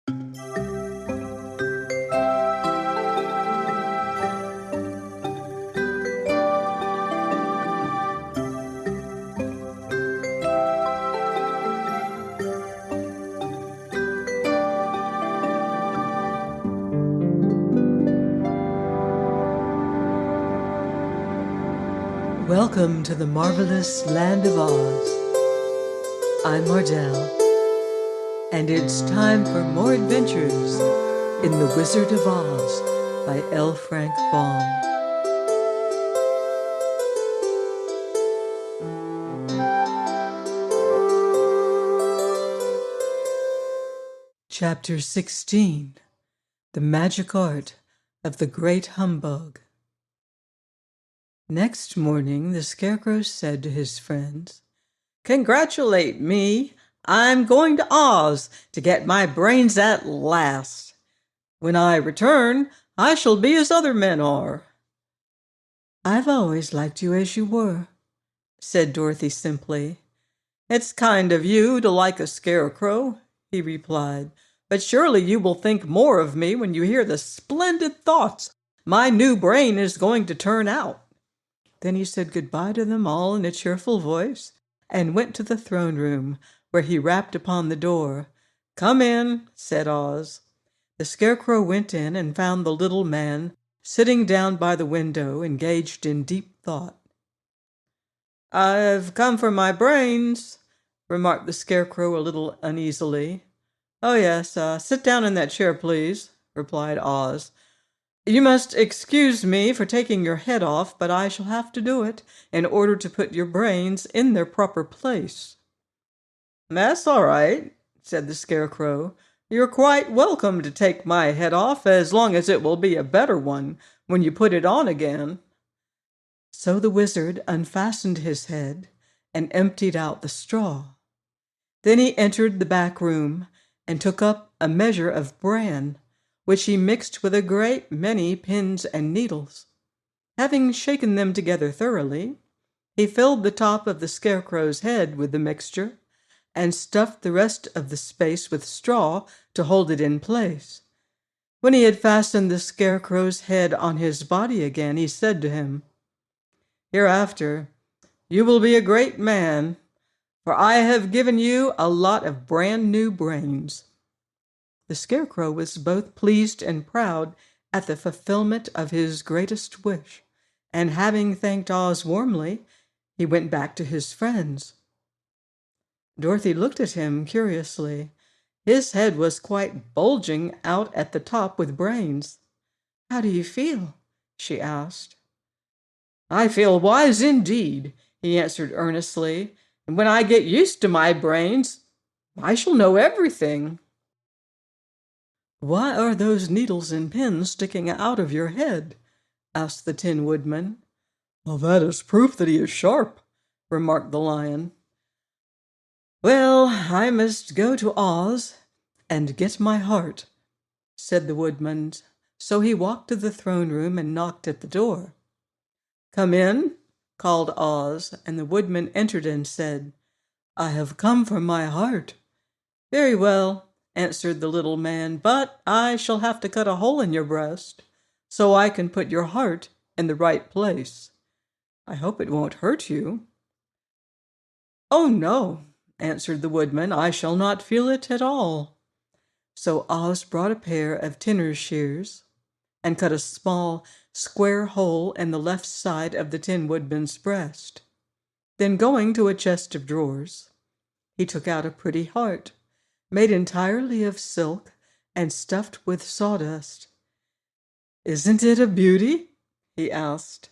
Welcome to the marvelous land of Oz. I'm Mardell, and it's time for more adventures in The Wizard of Oz by L. Frank Baum. Chapter 16, The Magic Art of the Great Humbug. Next morning, the Scarecrow said to his friends, "Congratulate me! I'm going to Oz to get my brains at last. When I return, I shall be as other men are." "I've always liked you as you were," said Dorothy simply. "It's kind of you to like a scarecrow," he replied, "but surely you will think more of me when you hear the splendid thoughts my new brain is going to turn out." Then he said goodbye to them all in a cheerful voice and went to the throne room, where he rapped upon the door. "Come in," said Oz. The Scarecrow went in and found the little man sitting down by the window, engaged in deep thought. "I've come for my brains," remarked the Scarecrow a little uneasily. "Oh, yes, sit down in that chair, please," replied Oz. "You must excuse me for taking your head off, but I shall have to do it in order to put your brains in their proper place." "That's all right," said the Scarecrow. "You're quite welcome to take my head off, as long as it will be a better one when you put it on again." So the wizard unfastened his head and emptied out the straw. Then he entered the back room and took up a measure of bran, which he mixed with a great many pins and needles. Having shaken them together thoroughly, he filled the top of the Scarecrow's head with the mixture and stuffed the rest of the space with straw to hold it in place. When he had fastened the Scarecrow's head on his body again, he said to him, "Hereafter, you will be a great man, for I have given you a lot of brand new brains." The Scarecrow was both pleased and proud at the fulfillment of his greatest wish, and having thanked Oz warmly, he went back to his friends. Dorothy looked at him curiously. His head was quite bulging out at the top with brains. "How do you feel?" she asked. "I feel wise indeed," he answered earnestly, "and when I get used to my brains, I shall know everything." "Why are those needles and pins sticking out of your head?" asked the Tin Woodman. "Well, that is proof that he is sharp," remarked the Lion. "Well, I must go to Oz and get my heart," said the Woodman. So he walked to the throne room and knocked at the door. "Come in," called Oz, and the Woodman entered and said, "I have come for my heart." "Very well," answered the little man, "but I shall have to cut a hole in your breast so I can put your heart in the right place. I hope it won't hurt you." "Oh, no," answered the Woodman, "I shall not feel it at all." So Oz brought a pair of tinner's shears and cut a small square hole in the left side of the Tin Woodman's breast. Then, going to a chest of drawers, he took out a pretty heart, made entirely of silk and stuffed with sawdust. "Isn't it a beauty?" he asked.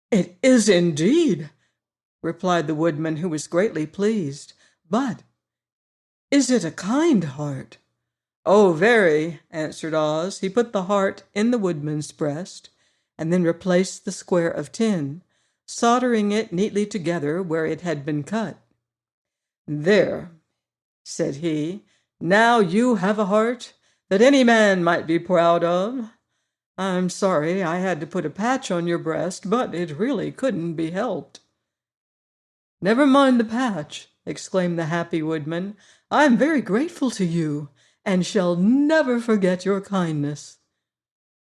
"It is indeed," replied the Woodman, who was greatly pleased. "But is it a kind heart?" "Oh, very," answered Oz. He put the heart in the Woodman's breast and then replaced the square of tin, soldering it neatly together where it had been cut. "There," said he, "now you have a heart that any man might be proud of. I'm sorry I had to put a patch on your breast, but it really couldn't be helped." "Never mind the patch," exclaimed the happy Woodman. "I am very grateful to you, and shall never forget your kindness."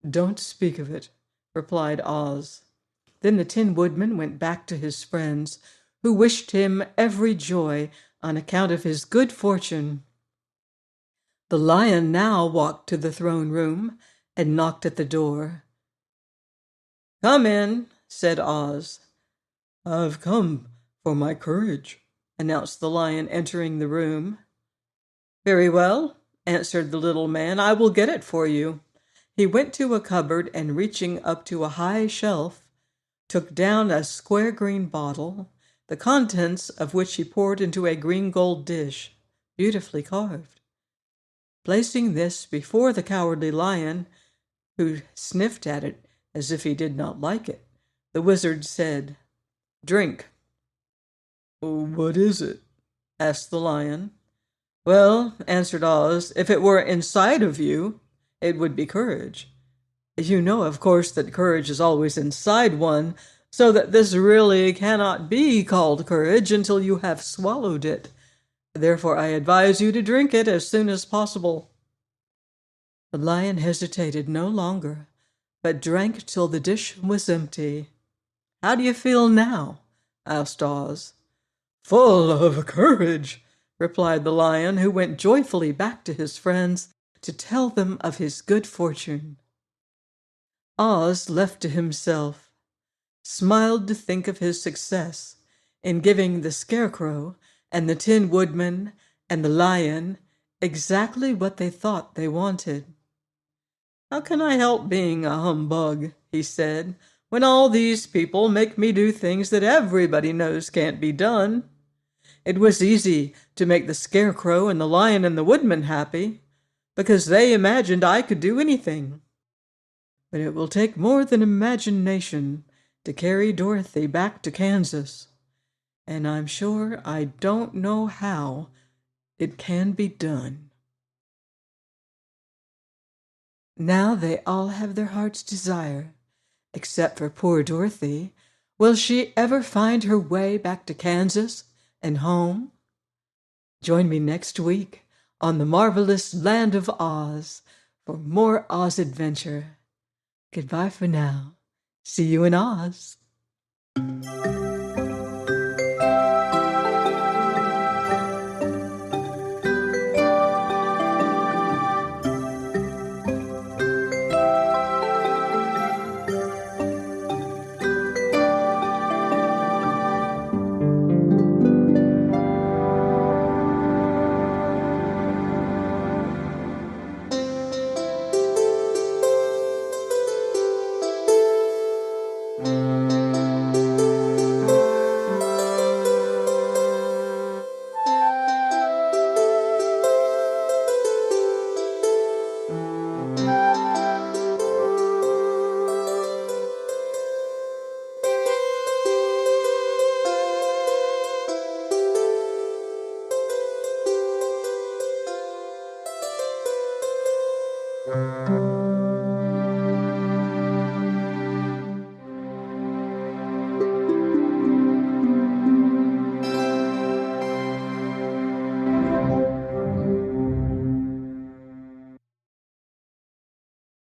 "Don't speak of it," replied Oz. Then the Tin Woodman went back to his friends, who wished him every joy on account of his good fortune. The Lion now walked to the throne room and knocked at the door. "Come in," said Oz. "I've come for my courage," announced the Lion, entering the room. "Very well," answered the little man. "I will get it for you." He went to a cupboard and, reaching up to a high shelf, took down a square green bottle, the contents of which he poured into a green gold dish, beautifully carved. Placing this before the Cowardly Lion, who sniffed at it as if he did not like it, the wizard said, "Drink." "What is it?" asked the Lion. "Well," answered Oz, "if it were inside of you, it would be courage. You know, of course, that courage is always inside one, so that this really cannot be called courage until you have swallowed it. Therefore, I advise you to drink it as soon as possible." The Lion hesitated no longer, but drank till the dish was empty. "How do you feel now?" asked Oz. "Full of courage," replied the Lion, who went joyfully back to his friends to tell them of his good fortune. Oz, left to himself, smiled to think of his success in giving the Scarecrow and the Tin Woodman and the Lion exactly what they thought they wanted. "How can I help being a humbug," he said, "when all these people make me do things that everybody knows can't be done? It was easy to make the Scarecrow and the Lion and the Woodman happy, because they imagined I could do anything. But it will take more than imagination to carry Dorothy back to Kansas, and I'm sure I don't know how it can be done." Now they all have their heart's desire, except for poor Dorothy. Will she ever find her way back to Kansas and home? Join me next week on the marvelous Land of Oz for more Oz adventure. Goodbye for now. See you in Oz.